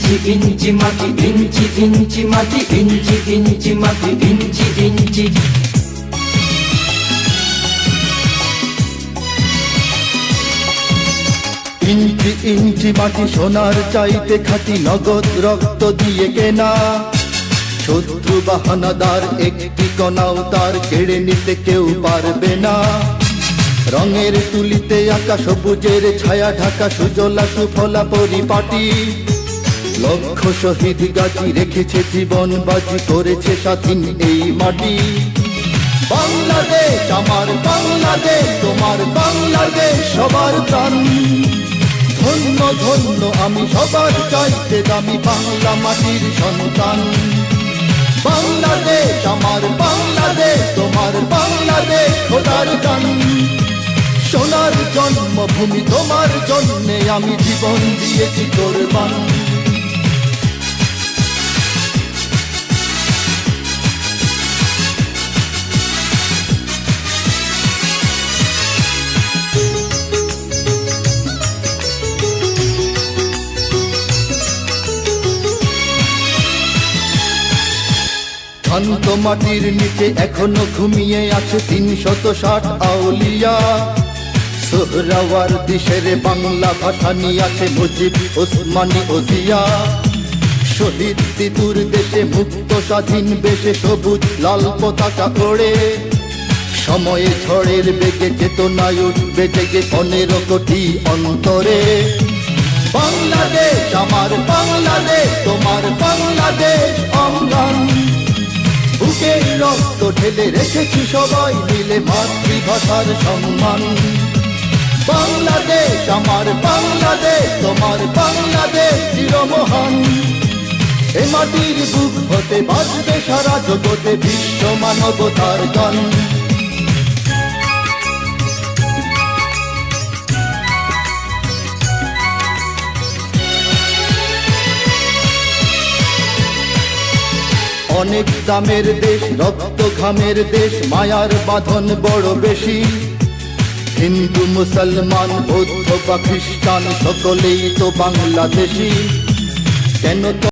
ইঞ্চি ইঞ্চি মাটি, ইঞ্চি ইঞ্চি মাটি, ইঞ্চি ইঞ্চি মাটি, ইঞ্চি ইঞ্চি। ইঞ্চি ইঞ্চি মাটি সোনার চাইতে খাঁটি, নগদ রক্ত দিয়ে কেনা। শত্রু বাহানাদার একটি কণাও তার কেড়ে নিতে কেউ পারবে না। রঙের তুলিতে আঁকা সবুজের ছায়া ঢাকা সুজলা সুফলা পরিপাটি। লক্ষ শহীদ গাজী রেখেছে জীবন বাজি, করেছে স্বাধীন এই মাটি। বাংলাদেশ আমার বাংলাদেশ, তোমার বাংলাদেশ সবার প্রাণ। ধন্য ধন্য আমি সবার চাইতে দামি বাংলা মাটির সন্তান। বাংলাদেশ আমার বাংলাদেশ, তোমার বাংলাদেশ খোদার গান। সোনার জন্মভূমি তোমার জন্যে আমি জীবন দিয়েছি কোরবান। শান্ত মাটির নিচে এখনো ঘুমিয়ে আছে ৩৬০ আউলিয়া। সোহরাওয়ার্দী শেরে বাংলা ভাষা নিয়ে আছে মুজিব, ওসমানী ও জিয়া। শহীদ তিতুর দেশে মুক্ত স্বাধীন বেশে সবুজ লাল পতাকা ওড়ে। সময়ে ঝড়ের বেগে চেতনায় উঠবে জেগে ১৫ কোটি অন্তরে। বাংলাদেশ আমার বাংলাদেশ, তোমার বাংলাদেশ অঙ্গন। বুকের রক্ত ঢেলে রেখেছি সবাই মিলে মাতৃভাষার সম্মান। বাংলাদেশ আমার বাংলাদেশ, তোমার বাংলাদেশ চিরমহান। এ মাটির বুক হতে বাজবে সারা জগতে বিশ্ব মানবতার গান। অনেক দামের দেশ, রক্ত ঘামের দেশ, মায়ার বাঁধন বড় বেশি। হিন্দু মুসলমান বৌদ্ধ বা খ্রিস্টান সকলেই তো বাংলাদেশী। কেন